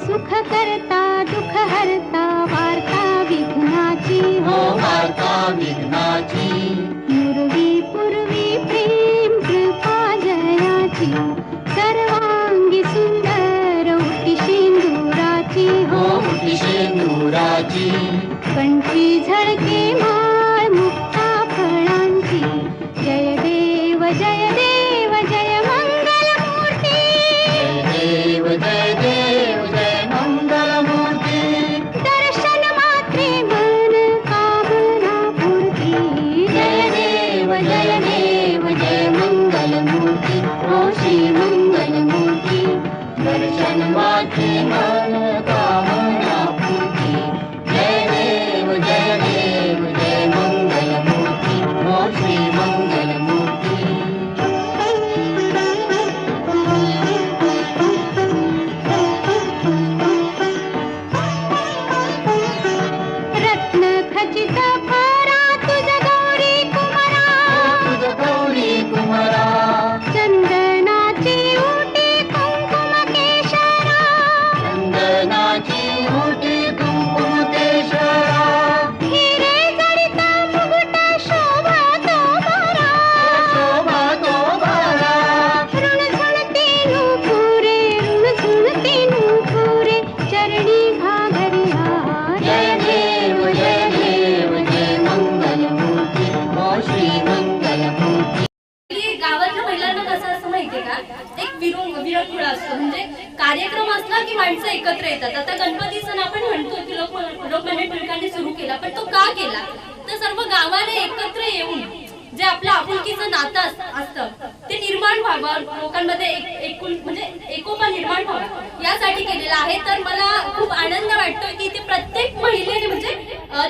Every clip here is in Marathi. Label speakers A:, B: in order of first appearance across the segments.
A: सुख करता दुख हरता वार्ता विघ्नाची
B: हो वार्ता विघ्नाची
A: पूर्वी पूर्वी प्रेम कृपा जयाची सर्वांगी सुंदर उटी शेंदुराची
B: हो उटी शेंदुराची
A: कंठी झळके माळ मुक्ता फळांची जय देव जय देव जय मंगल मूर्ती
B: जय देव जय मंगल मूर्ती
A: दर्शन मात्रे मन कामना पूर्ती
B: जय देव जय मंगल मूर्ती हो श्री मंगल मूर्ती दर्शन मात्रे मन कामना पूर्ती जय देव जय मंगल मूर्ती हो श्री मंगल मूर्ती
A: रत्न खचित फरा तुझ गौरी कुमारा
B: तुझ गौरी कुमारा
A: चंदनाची उटी कुंकुम केशरा
B: चंदनाची उटी कुंकुम केशरा
A: हिरे जडित मुकुट शोभा तो बरा
B: शोभा तो बरा
A: ऋणझुणती नूपुरे ऋणझुणती नूपुरे चरणी घागरिया
B: जय देव जय मंगल मूर्ती हो श्री मंगल मूर्ती
C: की गावातल्या महिलांना कसं असतं माहितीये का, एक विरंगुळा असतो. म्हणजे कार्यक्रम असला की माणसं एकत्र येतात. आता गणपती सण आपण म्हणतो की लोकमान्य टिळकांनी सुरू केला, पण तो का केला तर सर्व गावाने एकत्र येऊन जे आपलं आपुलकीचं नातं असतं ते निर्माण व्हावं, लोकांमध्ये एकूण म्हणजे एकोपा निर्माण व्हावा यासाठी केलेला आहे. तर मला खूप आनंद वाटतोय की ते प्रत्येक महिलेने म्हणजे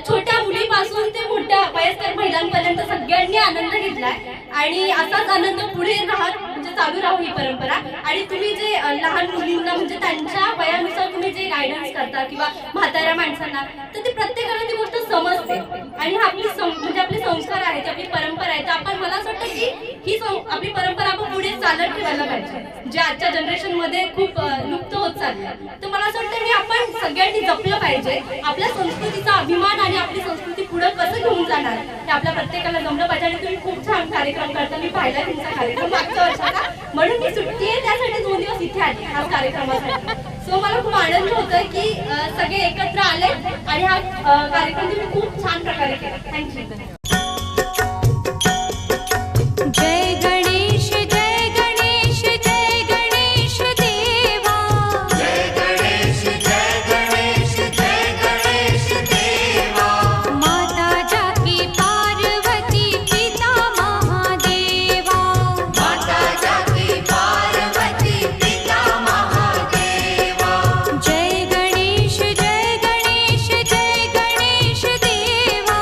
C: छोट्या मुलीपासून ते मोठ्या वयस्कर महिलांपर्यंत सगळ्यांनी आनंद घेतलाय आणि असाच आनंद पुढे राहत म्हणजे चालू राहू ही परंपरा. आणि तुम्ही जे लहान मुलींना म्हणजे त्यांच्या वयानुसार तुम्ही जे गायडन्स करता किंवा म्हाताऱ्या माणसांना, तर ते प्रत्येकाला ती गोष्ट समजते आणि आपली म्हणजे आपले संस्कार आहेत, आपली परंपरा आहे. तर आपण मला असं वाटतं की ही आपली परंपरा आपण पुढे चालत ठेवायला पाहिजे, जे आजच्या जनरेशन मध्ये खूप लुप्त होत चालली. तर मला असं वाटतं की आपण सगळ्यांनी जपलं पाहिजे. आपल्या संस्कृतीचा अभिमान आणि आपली संस्कृती पुढे कसं घेऊन जाणार ते आपल्या प्रत्येकाला जमलं पाहिजे. आणि तुम्ही खूप छान कार्यक्रम करता, मी पाहिला तुमचा कार्यक्रम मागच्या वर्षाचा, म्हणून मी सुट्टी आहे त्यासाठी 2 दिवस इथे आले हा कार्यक्रमासाठी. सो मला खूप आनंद होतोय की सगळे एकत्र आले आणि हा कार्यक्रम तुम्ही खूप छान प्रकारे केला. थँक्यू.
A: जय गणेश जय गणेश जय गणेश देवा
B: जय गणेश जय गणेश देवा
A: माता जाकी पार्वती पिता महादेवा
B: माता जाती पार्वती पिता महादेवा
A: जय गणेश जय गणेश जय गणेश देवा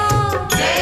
B: जय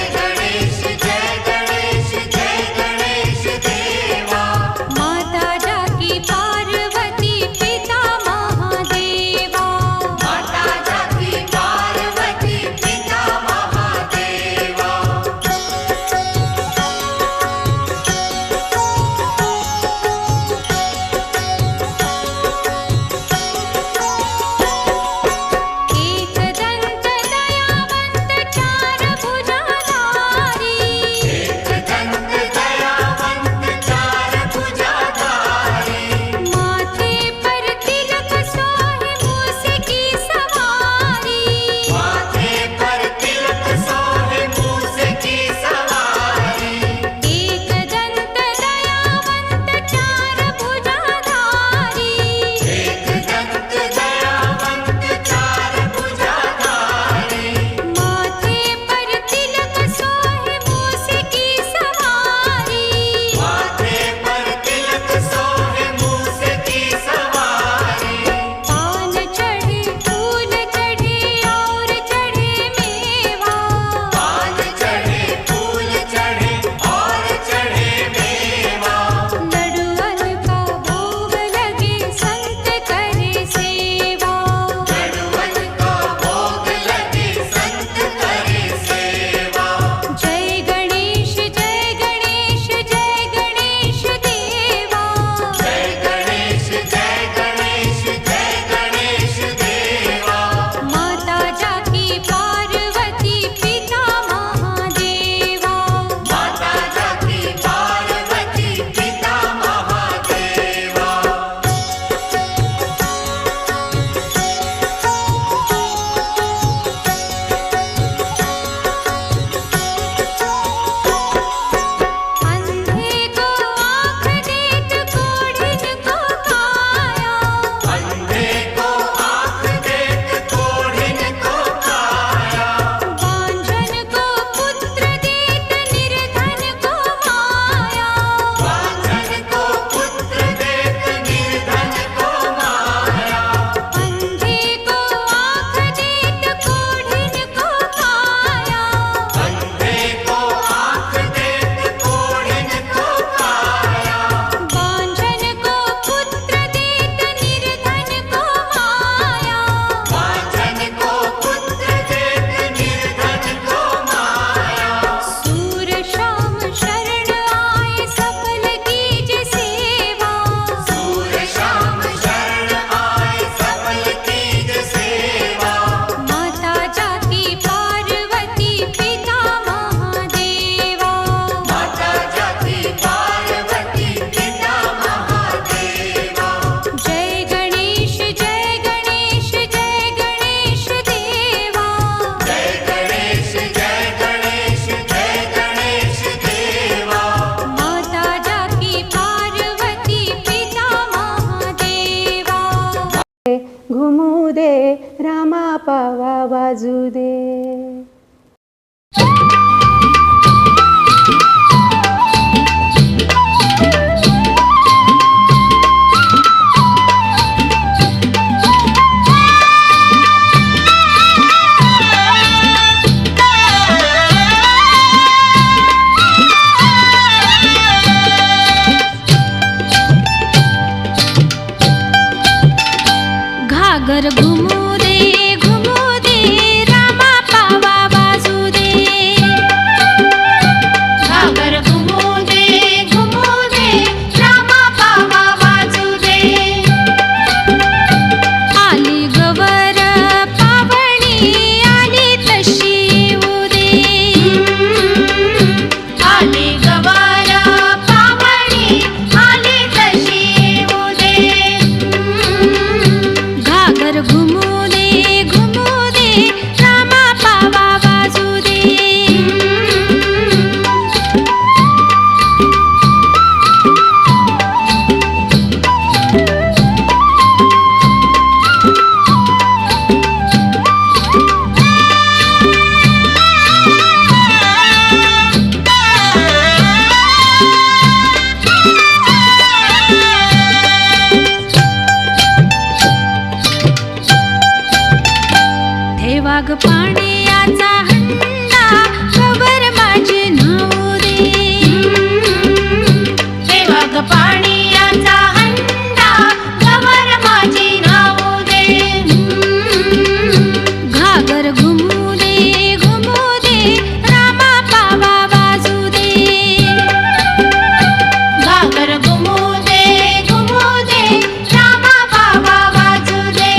D: घुमू दे, रामा पावा वाजू दे.
A: घागर घुमू दे रामा पावा वाजू दे. घागर घुमू दे रामा पावा वाजू दे. आली गवर पावणी आली तशी येऊ दे. आली गवर पावणी आली तशी येऊ दे. घागर घुमू दे रामा पावा वाजू दे. ठेवा ग पाण्याचा हंडा कवर माझे न्हाऊ दे. ठेवा ग पाण्याचा हंडा कवर माझे न्हाऊ दे. घागर घुमू दे रामा पावा वाजू दे. घागर घुमू दे रामा पावा वाजू दे.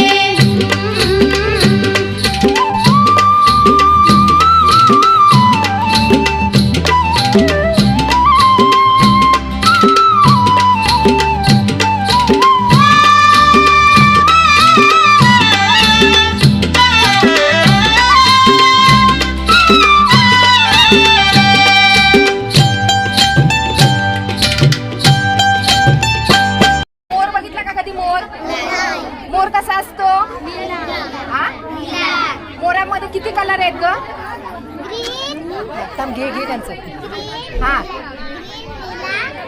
E: मोर बघितला का कधी? मोर मोर कसा असतो? हा? मोरामध्ये किती कलर आहेत ग? थांब, घे त्यांचं. हा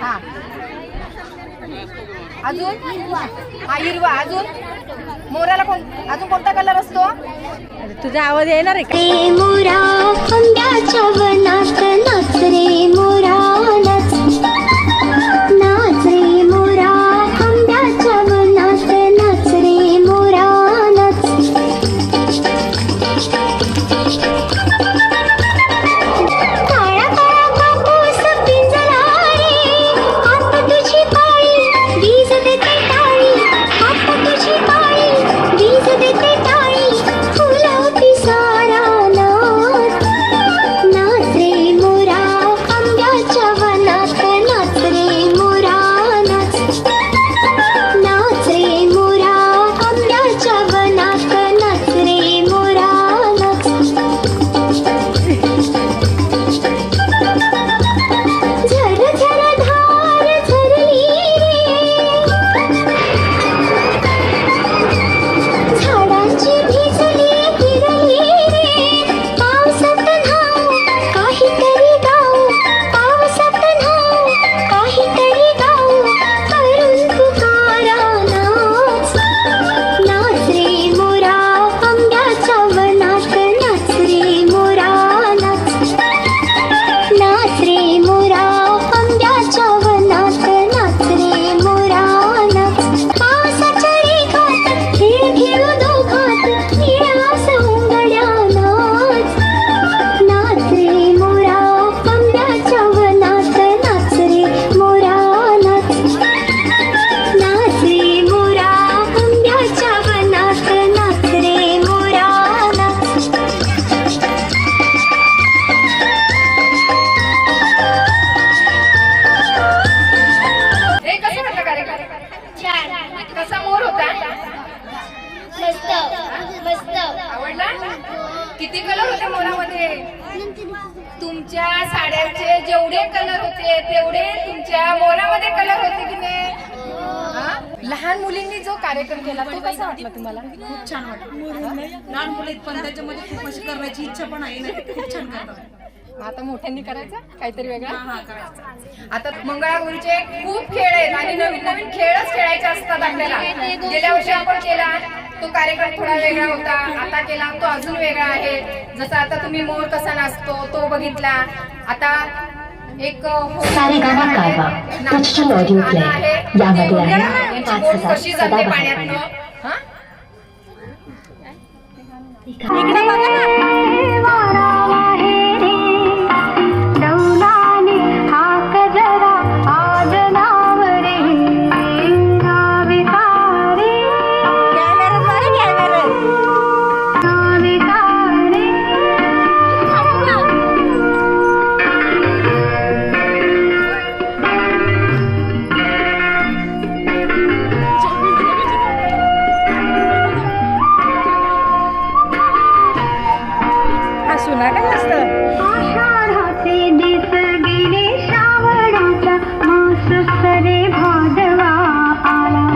E: हा अजून हा हिरवा. अजून मोराला अजून कोणता कलर असतो?
D: तुझा आवाज येणार आहे का?
A: रे मोरा आंब्याच्या वनात नाच रे मोरा नाच. नाच रे मोरा आंब्याच्या वनात नाच रे मोरा नाच. काळा काळा कापूस पिंजरा रे, हात तुझी काळी वीज देते टाळी. हात तुझी काळी वीज देते टाळी. फुलं पिसारा नाच. नाच रे मोरा आंब्याच्या वनात नाच रे मोरा नाच. नाच रे मोरा आंब्याच्या वनात नाच रे मोरा नाच. झर झर धार झरली रे, झाडांची भिजली फिरली रे. पावसात न्हाऊ काहीतरी गाऊ. पावसात न्हाऊ काहीतरी गाऊ. करून पुकारा नाच. नाच रे मोरा आंब्याच्या वनात नाच रे मोरा नाच. नाच रे मोरा आंब्याच्या वनात नाच रे मोरा नाच. पावसाच्या रेघात खेळ खेळू दोघात निळा सौंदर्या नाच. नाच रे मोरा आंब्याच्या वनात नाच रे मोरा नाच. नाच रे मोरा आंब्याच्या वनात नाच रे मोरा नाच.
E: हे कसं होतं कार्यक्रम? कसा मोर होता?
A: मस्त
E: आवडला? किती कलर होते मोरामध्ये? तुमच्या साड्यांचे जेवढे कलर होते तेवढे तुमच्या मोरामध्ये कलर होते की नाही? हा? लहान मुलींनी जो कार्यक्रम केला तो कसा वाटला तुम्हाला?
F: खूप छान वाटलं. लहान मुलं आहेत पण त्याच्यामध्ये खूप अशी करण्याची इच्छा पण आहे ना, ते खूप छान करतात.
E: आता मोठ्यांनी करायचं काहीतरी
F: हा
E: वेगळं.
F: हा करायचं.
E: आता मंगळागौरीचे खूप खेळ आहेत आणि नवीन नवीन खेळच खेळायचे असतात आपल्याला. गेल्या वर्षी आपण केला तो कार्यक्रम थोडा वेगळा होता, आता केला तो अजून वेगळा आहे. जसं आता तुम्ही मोर कसा नाचतो तो बघितला. आता एक
G: सारेगामा कारवा डिजिटल ऑडिओ प्ले यामध्ये आहे
E: यांची बोट कशी जाते पाण्यातनं. हा
A: इकडे बघा ना. डौलाने हाक जरा आज नावरे नाविकारे नाविकारे आषाढाचे दिस गेले श्रावणाचा मास सरे भादवा आला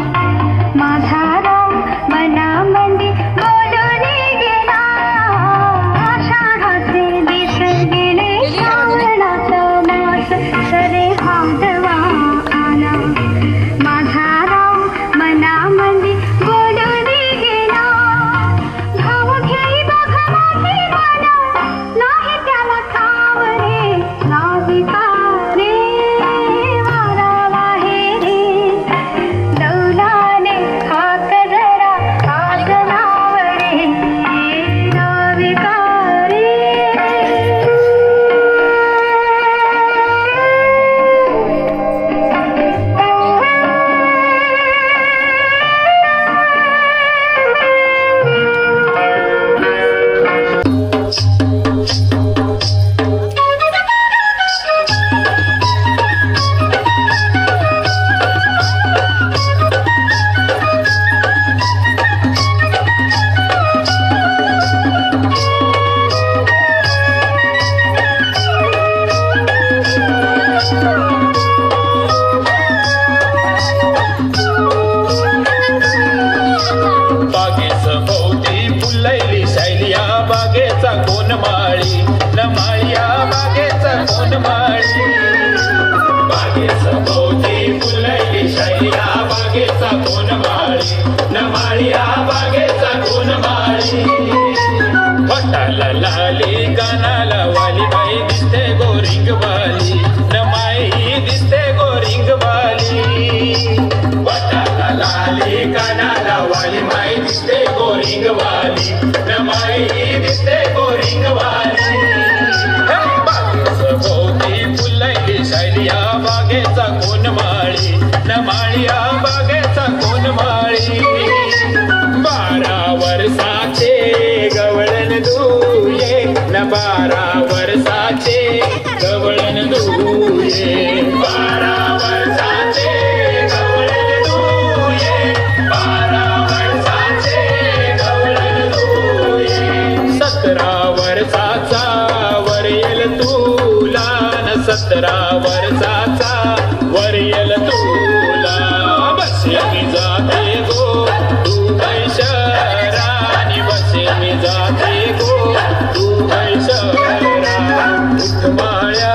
A: माझा राम मनामंदी बोलून गेला. आषाढाचे दिस गेले श्रावणाचा मास सरे भादवा आला माझा राम मनामंदी बोलून गेला. भाव घेई बघ माझे मन नाही त्याला ठाव रे नाविकारे वारावा हे रे डौलाने हाक जरा आज नाव रे नाविकारे.
H: बागेचं भोवती फुलैली शैलिया बागेचा कोण माळी न माळिया बागेचा कोण माळी. बागेचं भोवती फुलैली शैलिया बागेचा कोण माळी न माळिया बागेचा कोण माळी. वटाला लाली कानाला वाली बाई दिसते गोरिंग वाली न माई दिसते गोरिंग वाली. वटाला लाली कानाला वाली माई दिसते गोरिंग वाली न माई दिसते गोरिंग वाली. बागेचं भोवती फुलैली शैलिया बागेचा कोण माळी न माळिया बागेचा कोण माळी. 12 वर्षाचे गवळण दुये न 12 वर्षाचे गवळण दुये. 12 वर्षाचे गवळण दुये 12 वर्षाचे गवळण दुये. 17 वर्षाचा वरेल तुला न 17 वर्षाचा वरेल तुला. बसे मी जाते गो दुबई शहरानी बसे मी जाते गो दुबई शहरा. उठमाळ्या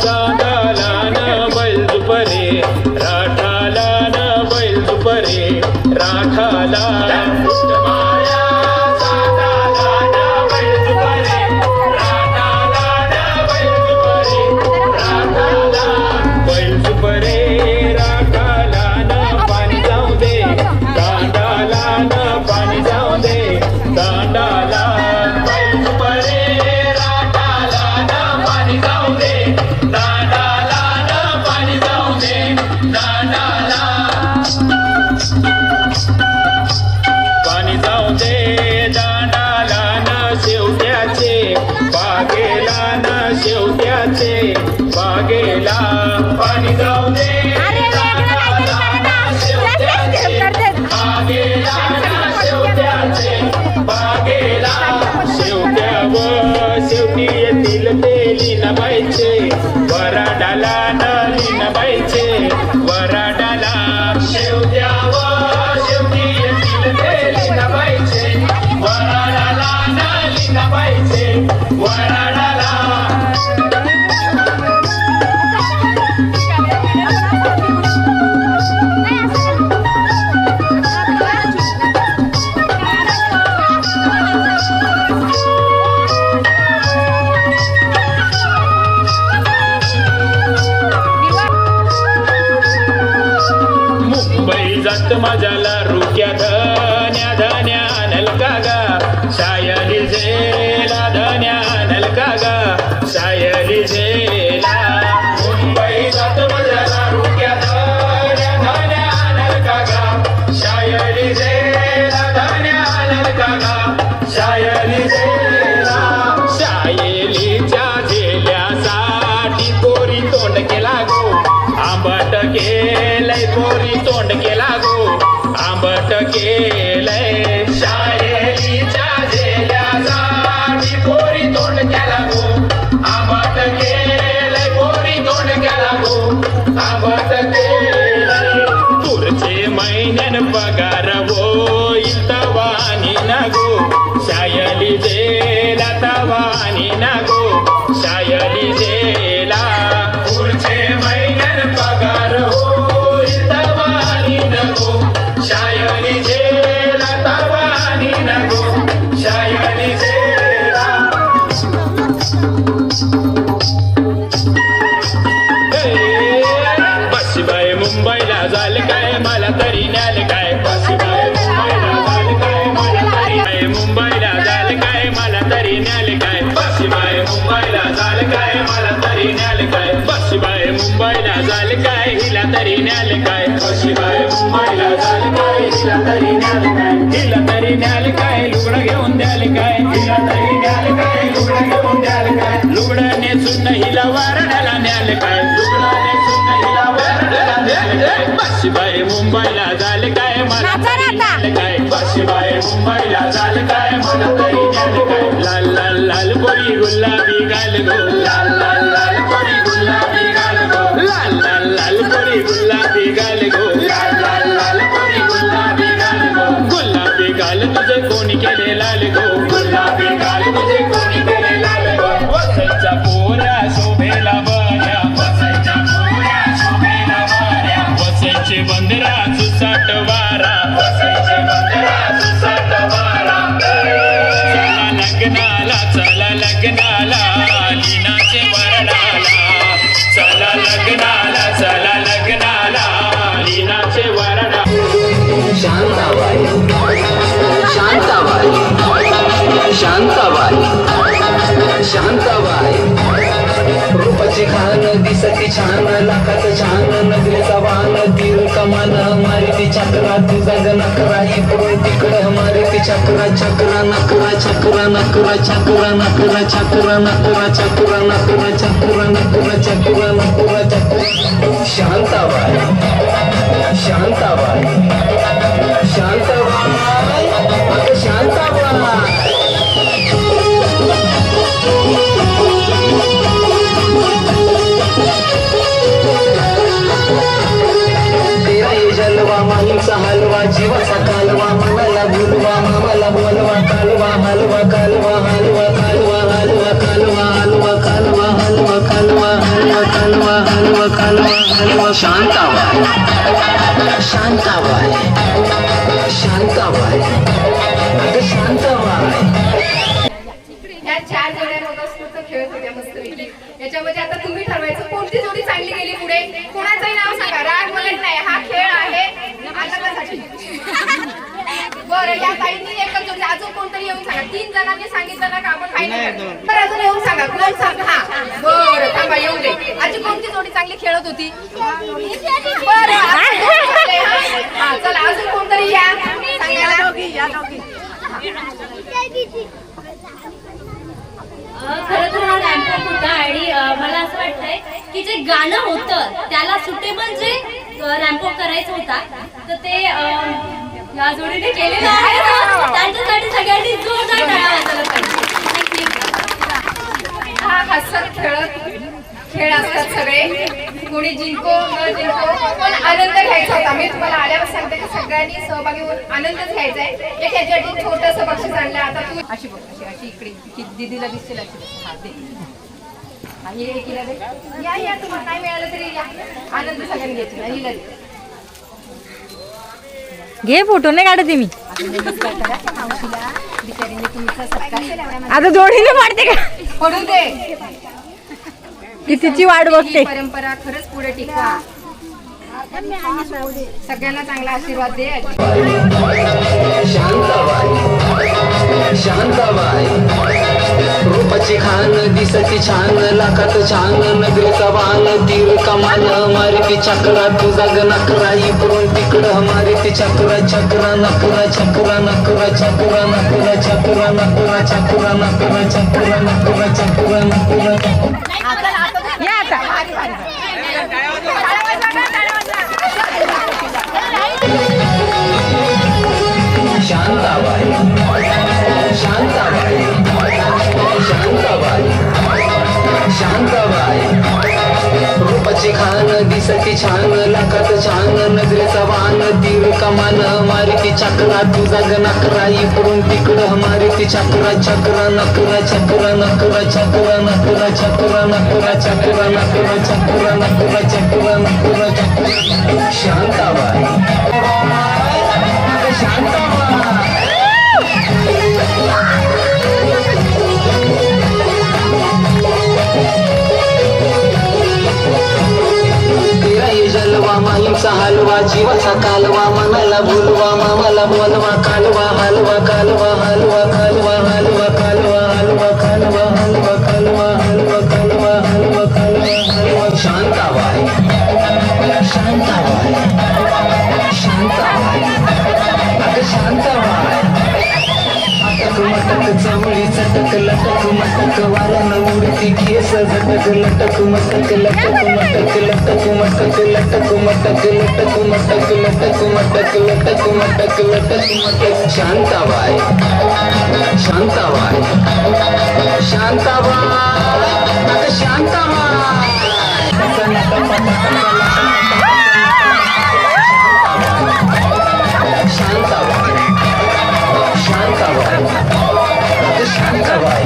H: सांगाला न बैल दुपरे राठाला न बैल दुपरे राठाला. उठमाळ्या सांगाला न बैल दुपरे राठाला न बैल दुपरे राठाला. बैल दुपरे राठाला न पाणी जाऊ दे दांडाला न पाणी जाऊ दे दांडाला. बैल दुपरे राठाला न पाणी जाऊ दे दांडाला न पाणी जाऊ दे दांडाला. पाणी जाऊ दे दांडाला न शेवट्याचे बागेला न शेवट्याचे बागेला. पाणी जाऊ दे दांडाला न शेवट्याचे बागेला न शेवट्याचे बागेला. शेवट्याव शेवटी येतील ते लीनाबाईचे वराडाला न लीनाबाईचे वराडाला. शेवट्याव रुक्या धन्या धन्या नलका गा शायली झेला धन्या नलका गा शायली झेला मुंबई जात मजला रुक्या धन्या धन्या नलका गा शायली झेला धन्या नलका गा शायली झेला शायलीच्या झेल्यासाठी पोरी तोंड केला गो आंबट केलंय पोरी तोंड केला गो आंबट केलंय शायरीच्या झेल्यासाठी पोरी तोंड केला गो आंबट केलंय पोरी तोंड केला गो आंबट केलंय तुरचे महिन्यान पगार होईल तवानी ना गो शायली झेला तवानी ना गो शायली झेला पुढचे महिन्यान पगार होईल तवानी नको शायली झेला तवानी नको शायली झेला बसबाई मुंबईला झालं काय मला तरी न्याल काय बसबाई मुंबईला झालं काय मला तरी मुंबईला झालं काय मला तरी न्याल काय बसबाई मुंबईला झालं काय मला तरी न्याल काय बसबाई मुंबईला झालं काय हिला तरी न्याल काय बसबाई मुंबईला झालं काय हिला तरी न्याल काय हिला तरी न्याल काय लुगडं घेऊन द्याल काय हिला तरी न्याल काय लुगडं घेऊन द्याल काय लुगडं नेसून हिला वारणाला न्याल काय लुगडं नेसून हिला वारणाला न्याल काय बसबाई मुंबईला झालं काय मला तरी न्याल काय बसबाई मुंबईला झालं काय मला तरी न्याल काय लाल लाल लाल पोरी गुलाबी गाल गो लाल लाल लाल पोरी गुलाबी गाल गो लाल लाल लाल पोरी गुलाबी गाल गो लाल लाल लाल पोरी गुलाबी गाल गो गुलाबी गाल तुझे कोणी केले लाल गो गुलाबी गाल तुझे कोणी केले लाल गो वसईच्या पोरा शोभेला बऱ्या वसईच्या पोरा शोभेला बऱ्या वसईचे बंदरा सुसाट वारा वसईचे बंदरा सुसाट वारा चला लग्नाला लीनाचे वरणाला चला लग्नाला लीनाचे वरणाला
I: शांताबाई शांताबाई शांताबाई शांताबाई रूपाची खान दिसती छान लाखात छान नजरेचा वाहन तीर कमान मारिती चक्रा तुझा नकरा इकडून तिकडं मारिती चक्रा चक्रा नकरा चक्रा नकरा चक्रा नकरा चक्रा नकरा चक्रा नकरा चक्रा नकरा चक्रा नकरा चक्रा शांताबाई शांताबाई शांताबाई शांताबाई तेरा ये जलवा माहीचा हलवा जीवाचा कालवा मनाला भुलवा मामाला बोलवा कालवा हलवा कालवा हलवा कालवा हलवा कालवा हलवा कालवा हलवा कालवा हलवा कालवा हलवा कालवा हलवा शांताबाई शांताबाई शांताबाई शांताबाई
E: ह्या 4 जोड्या मस्त खेळत होत्या मस्तपैकी. याच्यामध्ये आता तुम्ही ठरवायचं कोणती जोडी चांगली गेली पुढे. कोणाचंही नाव सांगा, राग वगैरे नाही, हा खेळ आहे. आता कशासाठी बरं या ताईंनी एकच जोडी, अजून कोणतरी येऊन सांगा. 3 जणांनी सांगितलं ना का आपण फायनल तर अजून येऊन सांगा कोण सांगा. हा बरं थांबा येऊ दे. आजी कोणती जोडी चांगली खेळत होती. बरं हा चला अजून कोणतरी या सांगायला.
C: खरं तर हा रॅम्पॉक होता आणि मला असं वाटतंय की जे गाणं होतं त्याला सुटेबल जे रॅम्पॉक करायचं होता तर ते या जोडीने केलेलं आहे. त्यांच्यासाठी सगळ्यांनी जोरदार टाळ्या वाजवल्या पाहिजे.
E: हा हसत खेळत खेळ असतात सगळे. कोणी जिंको न जिंको पण आनंद घ्यायचा होता. मी तुम्हाला आल्यावर सांगते की सगळ्यांनी सहभागी होऊन आनंदच घ्यायचा आहे. एक ह्याच्यासाठी छोटंसं बक्षीस आणलं. आता तू अशी बघ अशी इकडे दीदीला दिसतील अशी. हा दे हे एकीला दे. या तुम्हाला नाही मिळालं तरी या. आनंद सगळ्यांनी घ्यायची. हिला दे.
A: घे फोटो नाही काढते मी
E: बिचारीने तुमचा सत्कार केला.
A: आता जोडीने पाडते का
E: पडू दे.
A: ती तिची वाट बघते.
E: परंपरा खरंच पुढे टिकवा. सगळ्यांना चांगला आशीर्वाद दे.
I: शांताबाई रूपाची खान दिसती छान लाखात छान नगरीचा वाहन तीर कमान मारिती चक्रा तुझा नकरा इकडून तिकडं मारिती चक्रा चक्रा नकरा चक्रा नकरा चक्रा नकरा चक्रा नकरा चक्रा नकरा चक्रा नकरा चक्रा नकरा शांताबाई शांताबाई शांताबाई शांताबाई रूपाची खान दिसती छान लाखात छान नजरेचा वाहन तीर कमान मारिती चक्रा तुझा नकरा इकडून तिकडं मारिती चक्रा चक्रा नकरा चक्रा नकरा चक्रा नकरा चक्रा नकरा चक्रा नकरा चक्रा नकरा चक्रा नकरा चक्रा शांताबाई जलवा माहीमचा हलवा जीवाचा कालवा मनाला बोलवा मामाला बोलवा कालवा हलवा कालवा हलवा कालवा हलवा कालवा हलवा कालवा हलवा कालवा हलवा कालवा हलवा कालवा हलवा शांताबाई शांताबाई शांताबाई अगं शांताबाई अटक मटक चवळी चटक लटक मटक वाऱ्यानं उडती केस झटक लटक मटक लटक मटक लटक मटक लटक मटक लटक मटक लटक मटक लटक मटक लटक मटक शांताबाई शांताबाई शांताबाई अगं शांताबाई शांताबाई शांताबाई शांताबाई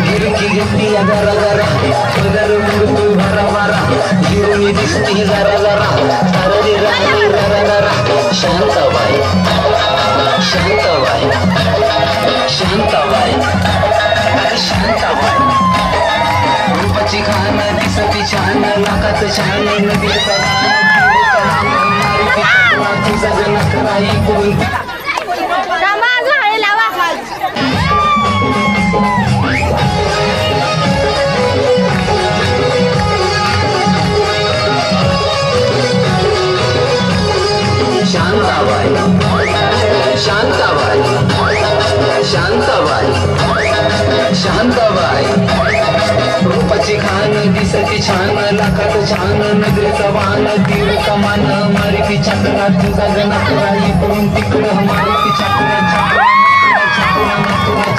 I: गिरकी गिरती जरा जरा पदर मुडतू भरा भरा गिरुनी दिसती जरा जरा तरली राणी जरा जरा शांताबाई शांताबाई शांताबाई शांताबाई रूपाची खान दिसती छान लाखात छान नदीचा तुझा नकरा इकडून शांताबाई शांताबाई शांताबाई शांताबाई रूपाची खान दिसती छान लाखात छान नजरेचा वाहन तीर कमान मारिती चक्रा तुझा नकरा इकडून तिकडं मारिती चक्रा चक्रा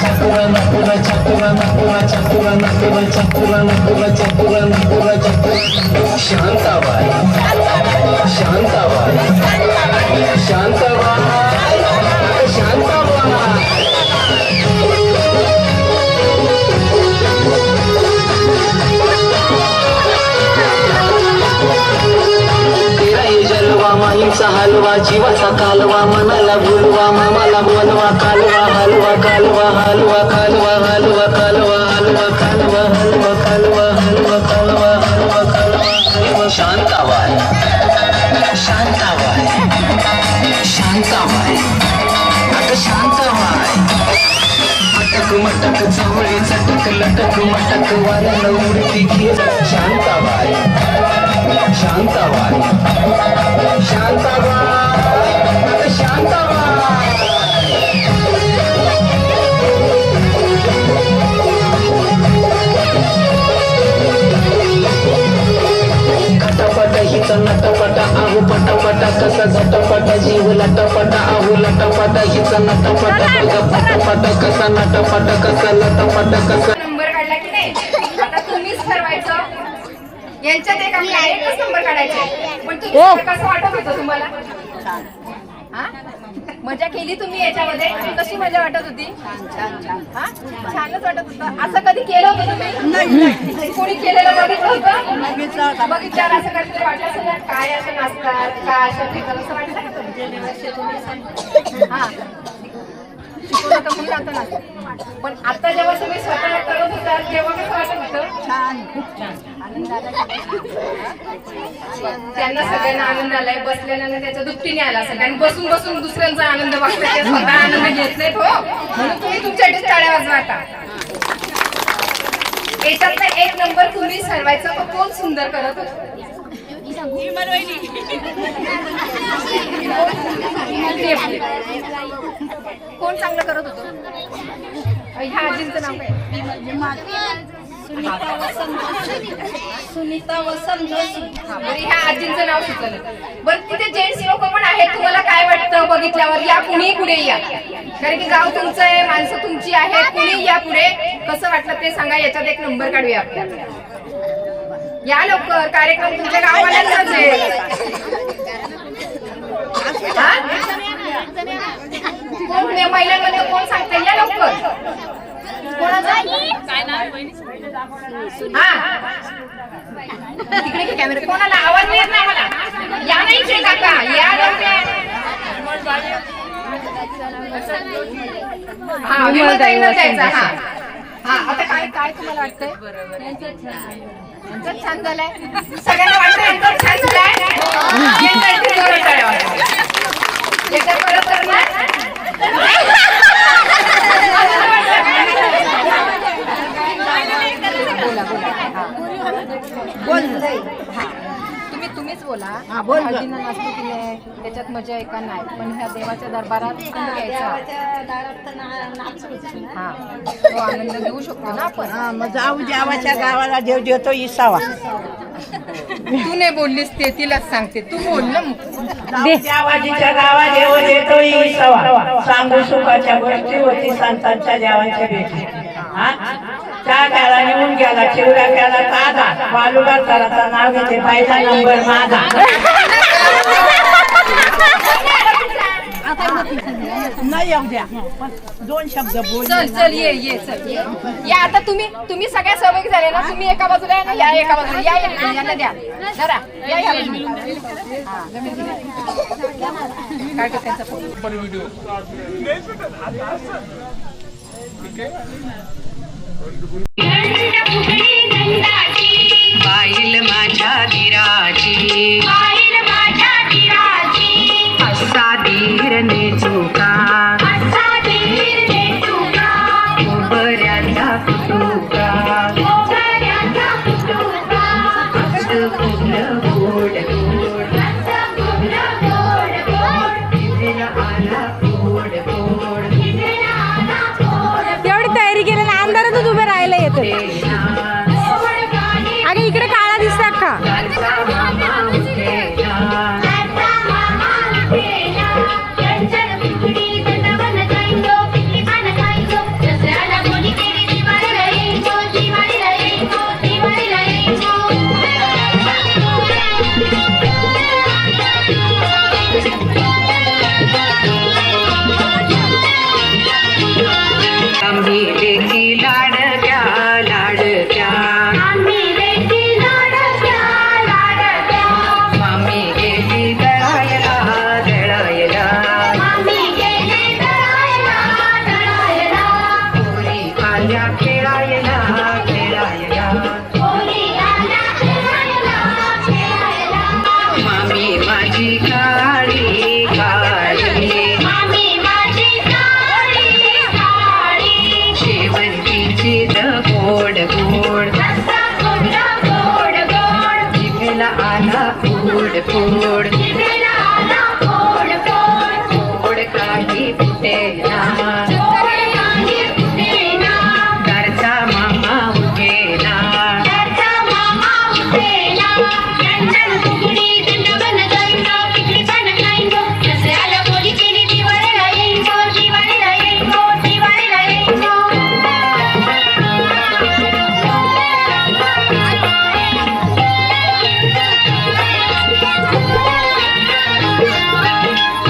I: चक्रा नकरा चक्रा नकरा चक्रा नकरा चक्रा नकरा चक्रा नकरा चक्रा शांताबाई शांताबाई शांताबाई शांताबाई जलवा माहीमचा हलवा जीवाचा कालवा मनाला बोलवा मामाला बोलवा कालवा हलवा कालवा हलवा कालवा हलवा कालवा हलवा कालवा हलवा कालवा हलवा कालवा हलवा कालवा हलवा शांताबाई शांताबाई शांताबाई अगं शांताबाई मटक मटक चवळी चटक लटक मटक वाऱ्यानं उडती केस शांताबाई शांताबाई शांताबाई शांताबाई खटापट हिचा नटपट आहू पटापटा कसा झटपट जीव लटपट आहू लटपट हिचा नटपट पटापट कसा नटपट कसा लटपट कसा
E: नंबर काढला की नाही आता तुम्हीच ठरवायचं यांच्यात एक आपल्याला एकच नंबर काढायचा पण तुम्ही कसं वाटत होतं तुम्हाला हा मजा केली तुम्ही याच्यामध्ये कशी मजा वाटत होती हा छानच वाटत होतं असं कधी केलं होतं तुम्ही कोणी केलेलं बघितलं होतं बघितल्यावर असं काहीतरी वाटलं असेल ना काय असं नाचतात काय असं फिरतात असं वाटलं का तुम्ही हा शिकवलं तर म्हणून आता नाचतात पण आता जेव्हा तुम्ही स्वतः करत होता तेव्हा कसं वाटत होतं?
F: छान, खूप छान.
E: त्यांना सगळ्यांना आनंद आलाय, बसलेल्यांना त्याच्या दुपटीने आला असेल आणि बसून बसून दुसऱ्यांचा आनंद बघताय, ते स्वतः आनंद घेत नाहीत हो, म्हणून तुम्ही तुमच्यासाठी टाळ्या वाजवा आता. याच्यातला एक नंबर तुम्ही ठरवायचा, तो कोण सुंदर करत होता? कोण चांगलं करत होतं? ह्या आजींचं नाव काय?
F: सुनीता वसंत जोशी.
E: बरं, ह्या आजींचं नाव सुचवलं. बरं, तिथे जेंट्स लोक पण आहेत, तुम्हाला काय वाटतं बघितल्यावर? या, कुणी पुढे या, कारण की गाव तुमचं आहे, माणसं तुमची आहेत, कुणी या पुढे. कसं वाटलं ते सांगा, याच्यात एक नंबर काढूया आपल्याला. या लवकर, कार्यक्रम तुमच्या गावालाच आहे. कोण महिलांमध्ये कोण सांगते? या लवकर. तिकडे कॅमेरा, कोणाला आवाज येत नाही मला? या नाही इकडे काका, या लवकर. हा, विमलताईंना द्यायचा. हा हा, आता काय काय तुम्हाला वाटतंय? यांचं छान झालंय, सगळ्यांना वाटतं यांचं छान झालंय. याच्या परत करणार. तुम्हीच बोला. हळदीनं नाचतो केलंय, त्याच्यात मजा आहे का नाही? पण ह्या देवाच्या दरबारात घ्यायचा, हा, तो आनंद घेऊ शकतो ना आपण.
F: जाऊ देवाच्या गावाला देव देतो इसावा.
E: तू नाही बोललीस ते, तिलाच सांगते, तू बोल ना.
F: देवाजीच्या गावा देव देतो इसावा, सांगू सुखाच्या गोष्टी होती संतांच्या देवांच्या भेटी. त्या त्याला निघून गेला, चिवडा केला ताजा, बालूला कराचा नाव घेते, पाहिला नंबर माझा. नाही येऊ द्या, दोन शब्द बोल.
E: चल चल, ये चल, या. आता तुम्ही सगळ्या सहभागी झाले ना, तुम्ही एका बाजूला आहे ना, या एका बाजूला, या यांना द्या जरा, या या काय का त्यांचा
B: बाईल माझ्या धीराची, असा धीर नेचुका, उभऱ्याचा कुटुका, असं फुलं गोड गोड, तिथेला आला गोड गोड.
D: एवढी तयारी केली ना, अंधारातच उभे राहायला येते. अगे इकडे काळा दिसतात का?
B: आम्ही देखी लाडक्या लाडक्या, मामी गेली दळायला दळायला, पोरी आल्या खेळायला खेळायला, मामी माझी काळी काळी, शेवंतीची गोड गोड, जिभेला आला गोड गोड, गोड काही फुटेना, घरचा मामा उठेना,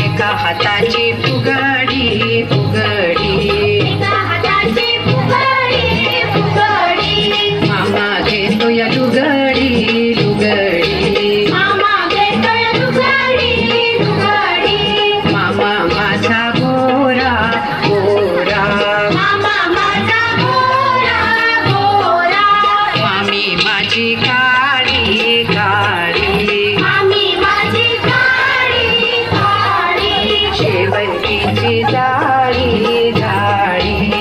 B: एका हाताची फुगडी फुगडी, शेवंतीची जाळी जाळी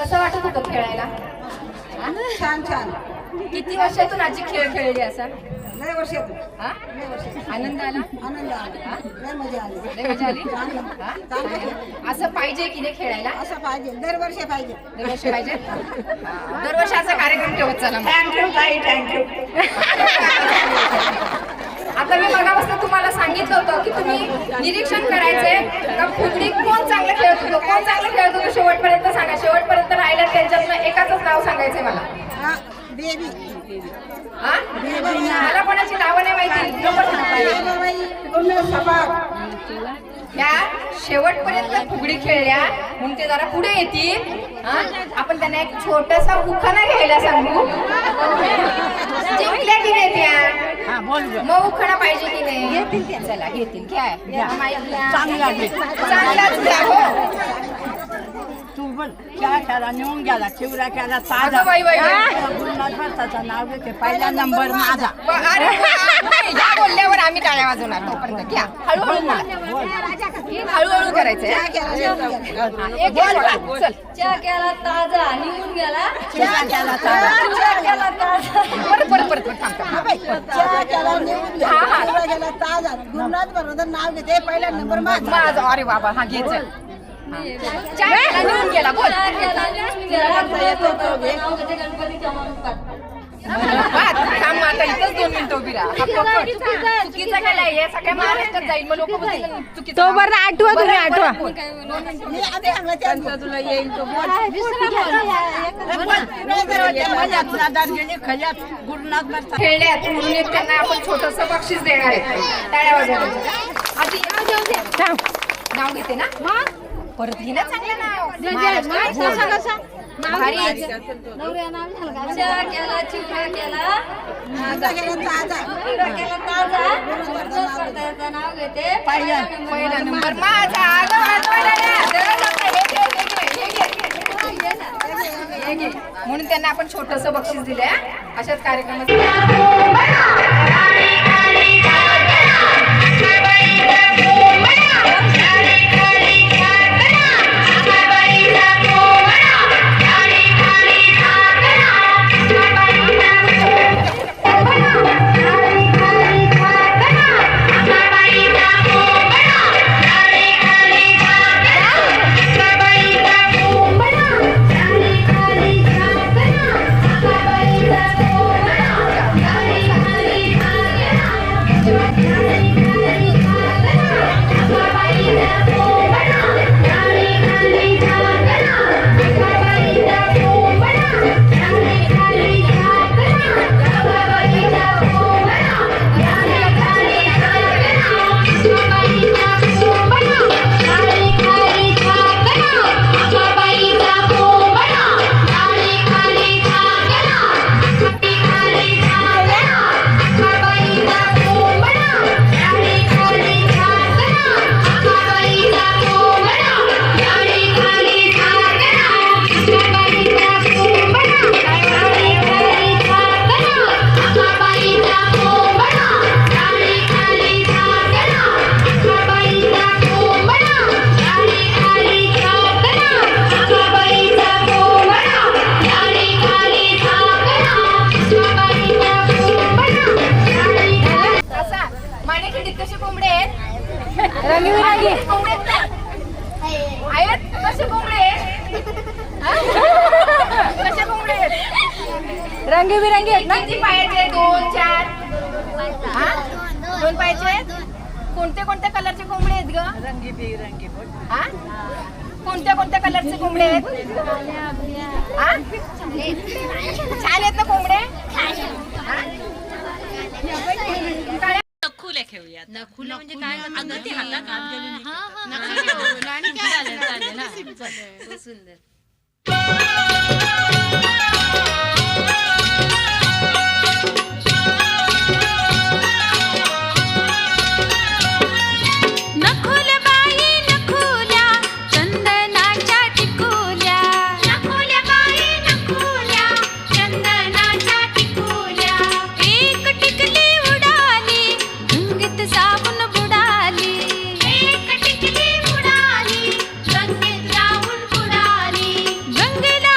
E: कसं वाटत होतं खेळायला?
J: छान छान.
E: किती वर्षातून आजी खेळ खेळली असा?
J: लय वर्षातून.
E: हा? आनंद आला?
J: आनंद आला. लय मजा आली.
E: लय मजा आली? हा? असं पाहिजे की नाही खेळायला?
J: असं पाहिजे, दरवर्षी पाहिजे.
E: दरवर्षी पाहिजे? हा. दरवर्षी असा कार्यक्रम ठेवत चला मग.
F: थँक्यू ताई, थँक्यू.
E: आता मी मगापासून तुम्हाला सांगितलं होतं की तुम्ही निरीक्षण करायचंय का फुगडी कोण चांगलं खेळत होतं, कोण चांगलं खेळत होतं शेवटपर्यंत सांगा. शेवटपर्यंत राहिलं त्यांच्यातलं एकाच नाव सांगायचंय मला.
J: बेबी.
E: हा? मला कोणाची नावं नाही माहिती. त्या शेवटपर्यंत फुगडी खेळल्या म्हणून ते जरा पुढे येतील. हा? आपण त्यांना एक छोटासा उखाणा घ्यायला सांगू. जिंकल्या की नाही त्या? मग उखाणा पाहिजे की नाही? चला घेतील. घ्या माईक घ्या. चांगलाच घ्या. हो
F: तू बोल. क्या केला नेऊन गेला, चिवरा केला ताजा.
E: अगं बाई बाई बाई.
F: गुरुनाथाचं नाव घेते, पहिला नंबर माझा.
E: अरे ह्या बोलल्यावर आम्ही टाळ्या वाजवणार. तोपर्यंत घ्या हळूहळू बोला. हळूहळू करायचंय. एक बोल. चल.
C: चहा केला ताजा निघून गेला.
F: चिवरा केला ताजा.
C: चहा केला ताजा.
E: परत थांब.
J: चहा केला नेऊन गेला ताजा. गुरुनाथ बरोबर नाव घेते, पहिला नंबर
E: माझा. अरे बाबा हा घे चल. चहा केला निघून गेला. बोल.
C: चहा केला निघून गेला. नाव घेते गणपतीच्या मंडपात.
E: थांब आता इथंच 2 मिनिटं उभी राहा. चुकीचा केलाय हे सगळ्या महाराष्ट्रात जाईल. मग लोक चुकीचं.
B: तो बरं आठवा, तुम्ही आठवा.
J: मी आधी सांगते
F: तुला येईल तो बोल. गुरुनाथ
E: खेळण्यात म्हणून एक त्यांना आपण छोटस बक्षीस देणार आहे. टाळ्या वाजवायच्या. आधी नाव घेते ना. परत घे ना चांगलं नाव. भारी आहे.
C: चहा केला चिवडा केला.
J: ताजा केला ताजा.
C: चिवडा केला ताजा. स्पर्धेचं नाव घेते.
E: पहिला नंबर माझा. हे घे. म्हणून त्यांना आपण छोटस बक्षीस दिलंय. अशाच कार्यक्रमात कसे कोंबडे आहेत? रंगीबेरंगी आहेत. कसे कोंबडे आहेत? कसे कोंबडे आहेत? रंगीबेरंगी आहेत ना. किती पायाचे? 2 4. हा 2 पायाचे. कोणत्या कोणत्या कलरचे कोंबडे आहेत ग?
F: रंगीबेरंगी.
E: हा कोणत्या कोणत्या कलरचे कोंबडे आहेत? हा छान आहेत ना कोंबडे.
K: नखुले खेळूयात. नखुले म्हणजे काय? अगं ते हातात हात घालून आणि काय चालेल ना. सुंदर.
A: गंगेला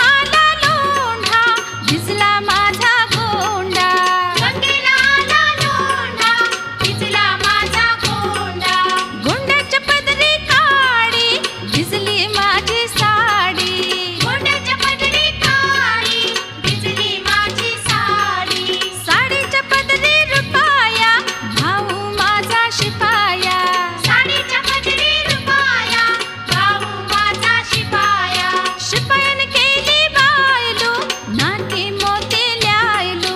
A: माझी साडी
K: गोंड्याच्या पदरी काळी भिजली माझी साडी
A: साडीच्या पदरी रुपाया भाऊ माझा शिपाया
K: साडीच्या पदरी रुपाया भाऊ माझा शिपाया
A: शिपायाने केली बायलू नाकी मोती ल्यायलू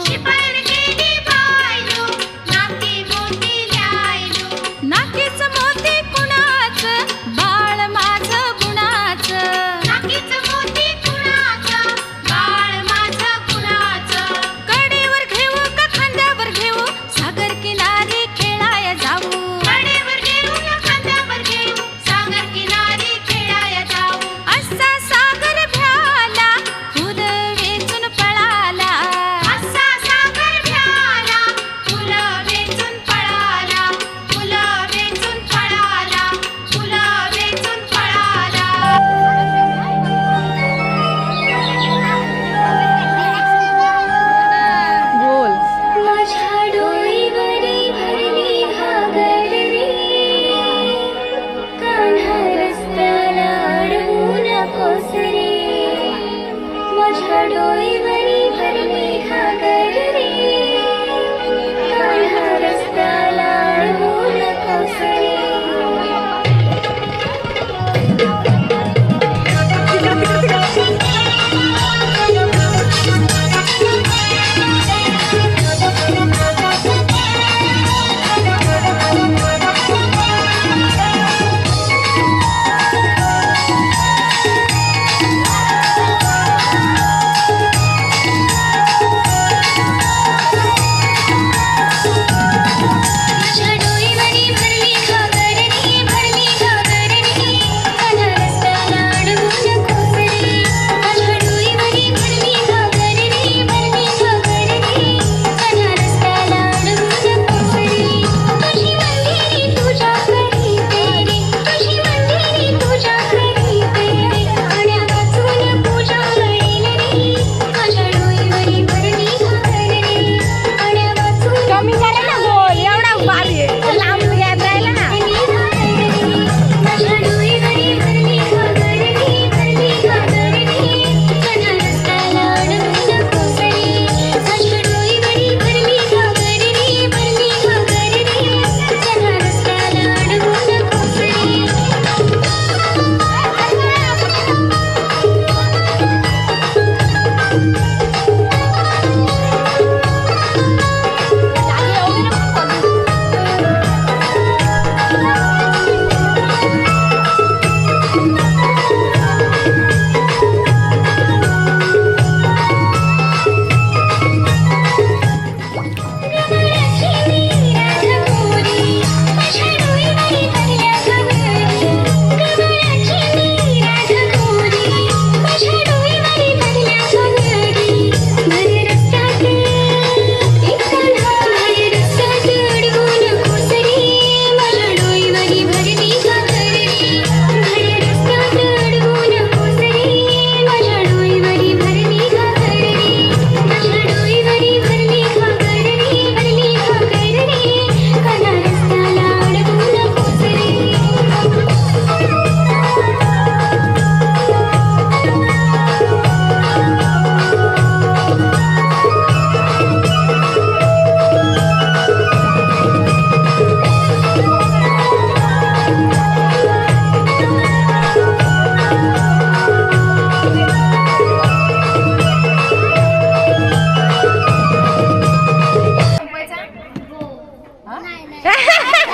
K: शिपायाने केली बायलू नाकी मोती ल्यायलू
A: नाकीच मोती कुणाचं बाळ माझं गुणाचं
K: नाकीचं मोती कुणाचं बाळ माझं कुणाचं
A: कडेवर घेऊ का खांद्यावर घेऊ सागर किनारी खेळाया जाऊ
K: कडेवर घेऊ ना खांद्यावर घेऊ सागर किनारी खेळाया जाऊ
A: असा सागर भ्याला फुलं वेचून पळाला
K: असा सागर भ्याला फुलं वेचून पळाला फुलं वेचून पळाला फुलं वेचून पळाला
A: माझ्या डोईवरी भरली घागर रे कान्हा रस्त्याला अडवू नकोस रे माझ्या डोईवरी भरली घागर रे कान्हा रस्त्याला अडवू नकोस रे माझ्या डोईवरी भरली घागर रे भरली घागर रे कान्हा रस्त्याला अडवू नकोस रे माझ्या डोईवरी भरली घागर रे भरली घागर रे कान्हा रस्त्याला अडवू नकोस रे तुझी मंदिरी तुझ्या घरी तेरी तुझी मंदिरी तुझ्या घरी तेरी आण्या वाचून पूजा करेल रे माझ्या डोईवरी भरली घागर रे आण्या वाचून कमी झाला ना बोल एवढा भारी लांब याद राहिला ना माझ्या डोईवरी भरली घागर रे भरली घागर रे कान्हा रस्त्याला अडवू नकोस रे माझ्या डोईवरी भरली घागर रे भरली घागर रे कान्हा रस्त्याला अडवू नकोस रे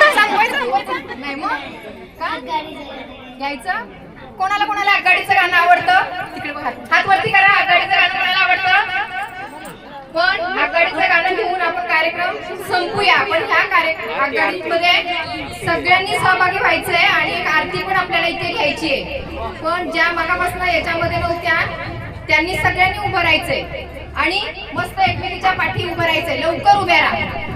E: नाही मग का घ्यायचं कोणाला कोणाला आघाडीचं गाणं आवडतं तिकडे बघा हात वरती करा आघाडीचं गाणं कोणाला आवडतं पण आघाडीचं गाणं घेऊन आपण कार्यक्रम संपूया पण ह्या आघाडीमध्ये सगळ्यांनी सहभागी व्हायचंय आणि एक आरती पण आपल्याला इथे घ्यायची आहे पण ज्या मगापासून याच्यामध्ये नव्हत्या त्यांनी सगळ्यांनी उभं राहायचंय आणि मस्त एकमेकीच्या पाठी उभं राहायचंय लवकर उभ्या राहा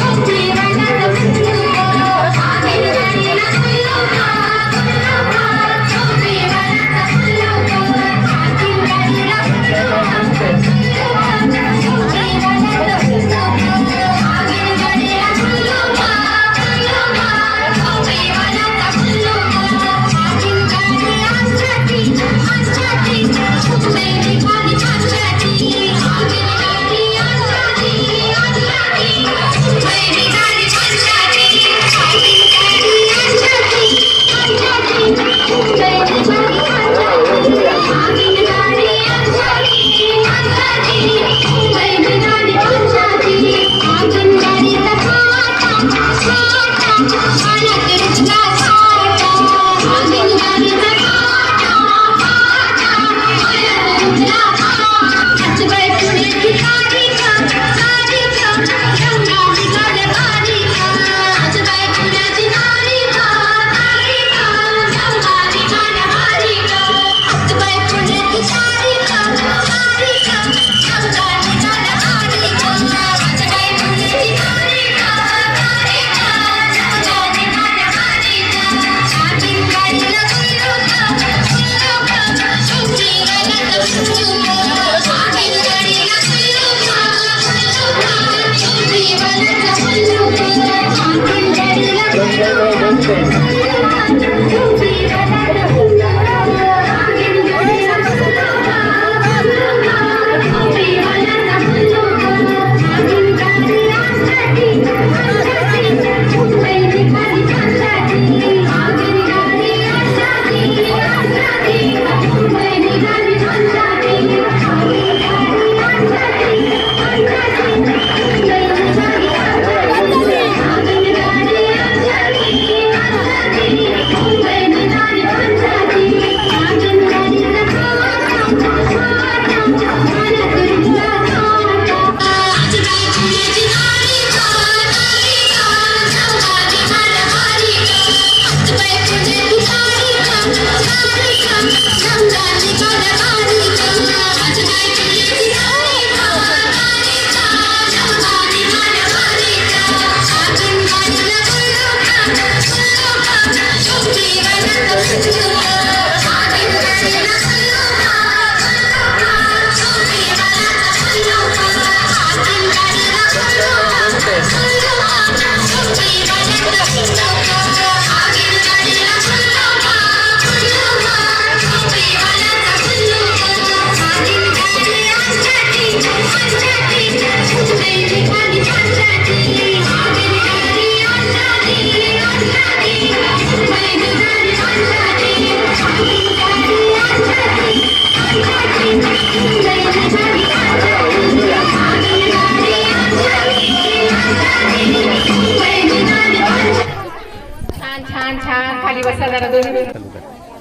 A: Thank you.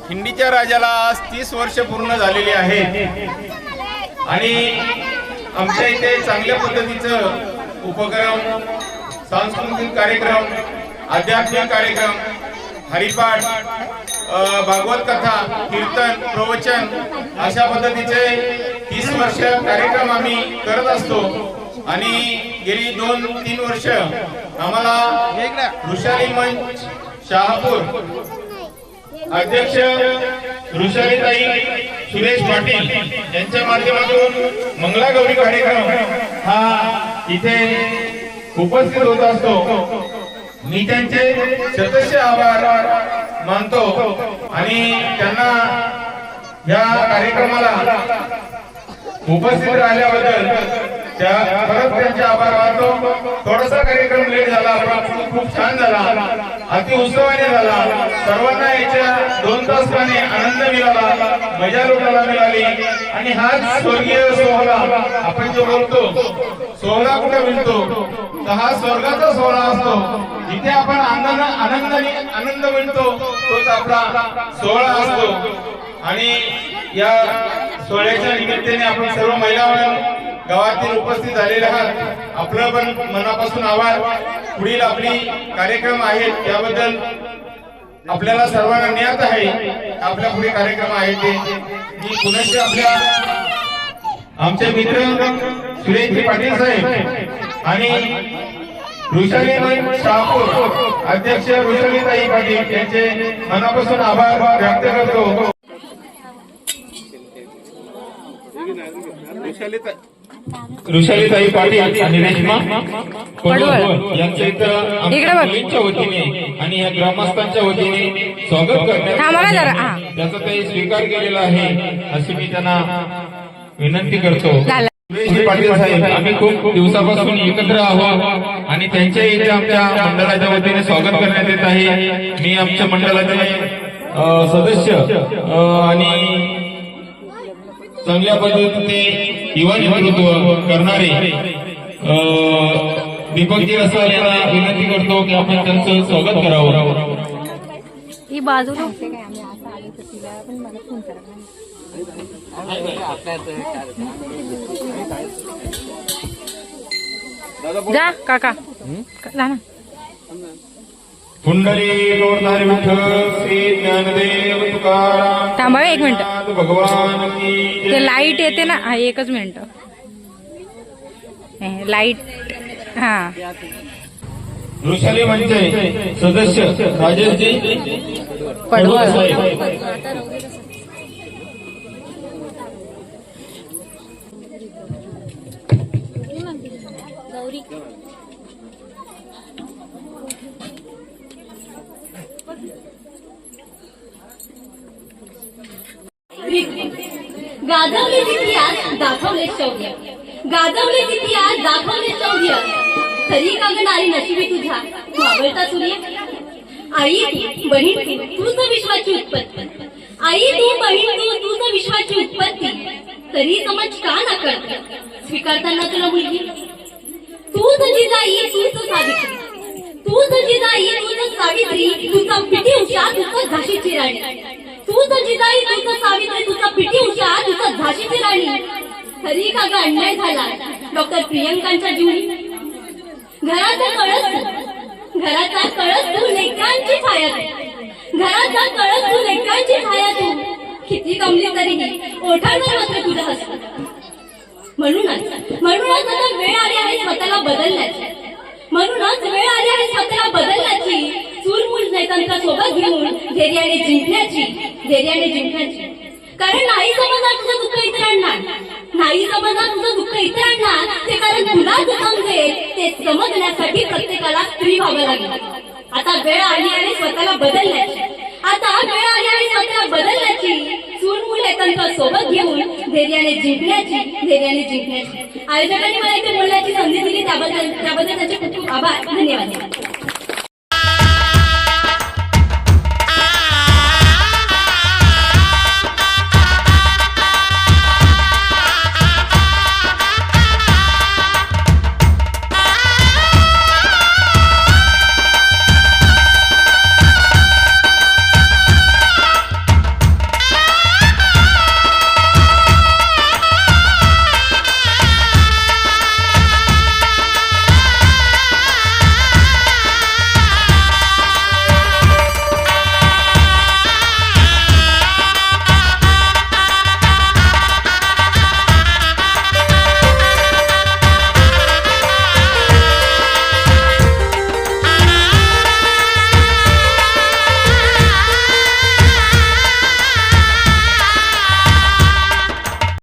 H: हिंडीच्या राजाला आज 30 वर्ष पूर्ण झालेली आहेत आणि आमच्या इथे चांगल्या पद्धतीचं उपक्रम, सांस्कृतिक कार्यक्रम, आध्यात्मिक कार्यक्रम, हरिपाठ, भागवत कथा, कीर्तन, प्रवचन अशा पद्धतीचे 30 वर्ष कार्यक्रम आम्ही करत असतो आणि गेली 2-3 वर्ष आम्हाला वृषाली मंच शहापूर अध्यक्ष वृषालीताई सुरेश पाटील यांच्या माध्यमातून मंगलागौरी कार्यक्रम हा इथे उपस्थित होत असतो। मी त्यांचे शतशः आभार मानतो आणि त्यांना या कार्यक्रमाला उपस्थित राहिल्याबद्दल खरंच त्यांचे आभार मानतो। थोडासा कार्यक्रम लेट झाला पण खूप छान झाला, अति उत्सवाने झाला। सर्वांना याच्या 2 तासाने आनंद मिळाला, मजा लुटायला मिळाली आणि हाच स्वर्गीय सोहळा आपण जो बोलतो सोहळा कुठे मिळतो तर हा स्वर्गाचा सोहळा असतो, जिथे आपण आनंद मिळतो तोच आपला सोहळा असतो। आणि या सोहळ्याच्या निमित्ताने आपण सर्व महिला गावातील उपस्थित झालेले आहात, आपलं पण मनापासून आभार। पुढील आपली कार्यक्रम आहेत त्याबद्दल आपल्याला सर्वांना ज्ञात आहे, आपल्या पुढे कार्यक्रम आहेत ते मी पुन्हा आपल्या आमचे मित्र सुरेश पाटील साहेब आणि वृषाली मंच शहापूर अध्यक्ष वृषालीताई पाटील यांचे मनापासून आभार व्यक्त करतो। वृषालीताई पाटील आणि रेश्मा पडवळ यांच्या इथं मुलींच्या वतीने आणि या ग्रामस्थांच्या वतीने स्वागत करण्यात त्याचा ते स्वीकार केलेला आहे अशी मी त्यांना विनंती करतो। सुरेश पाटील साहेब, आम्ही खूप दिवसापासून एकत्र आहोत आणि त्यांच्या इथे आमच्या मंडळाच्या वतीने स्वागत करण्यात येत आहे। मी आमच्या मंडळाचे सदस्य आणि चांगल्या पद्धतीने युवा नेतृत्व करणारे दीपकजी अस्वाल यांना विनंती करतो की आपण त्यांचं स्वागत करावं.
K: ही बाजूला जा काका जा ना.
H: पुंडरी गौरधारी विठ्ठल श्री ज्ञानदेव तुकाराम
K: थांबा एक मिनिट.
H: भगवान की जय.
K: ते लाईट येते ना. हा एकच मिनिट. लाईट हा
H: वृषाली मंचे सदस्य राजेशजी
K: पडवळ.
C: गाजवले इतिहास दाखवले शौर्य, गाजवले इतिहास दाखवले शौर्य. तरी का ग नारी नशिबी तुझ्या मावळता सूर्य. आई तू बहीण तूच विश्वाची उत्पत्ती, आई तू बहीण तूच विश्वाची उत्पत्ती. तरी समज का नाकारते स्वीकारताना तुला मुलगी. तूच जिजाई तूच सावित्री, तूच जिजाई तूच सावित्री. तुझा पिटी उषा तुझं झाशीची राणी. तूच जिजाई तूच सावित्री. तुझा पिटी उषा तुझं झाशीची राणी. तरी का ग अन्याय झाला डॉक्टर प्रियंकांच्या जीवनी. घराचा कळस तू लेकरांची छाया तू, घराचा कळस तू लेकरांची छाया तू. किती कमली तरीही ओठांवर मात्र तुझा हसतो. म्हणूनच आता वेळ आली आहे स्वतःला बदलण्याची. म्हणूनच वेळ आली आहे स्वतःला बदलण्याची. चूलमूल नेत्यांचा सोबत घेऊन धैर्याने जिंकण्याची. कारण नाही समजणार तुझं दुःख इतरांना, नाही समजणार तुझं दुःख इतरांना. ते कारण तुला जे समजेल ते समजण्यासाठी प्रत्येकाला स्त्री व्हावं लागेल. आता वेळ आली आहे स्वतःला बदलण्याची. आता वेळ आली आहे स्वतःला बदलण्याची. चूलमूल नेत्यांचा सोबत घेऊन धैर्याने जिंकण्याची. आयोजकांनी मला इथे बोलण्याची संधी दिली त्याबद्दल त्यांचे खूप खूप आभार. धन्यवाद.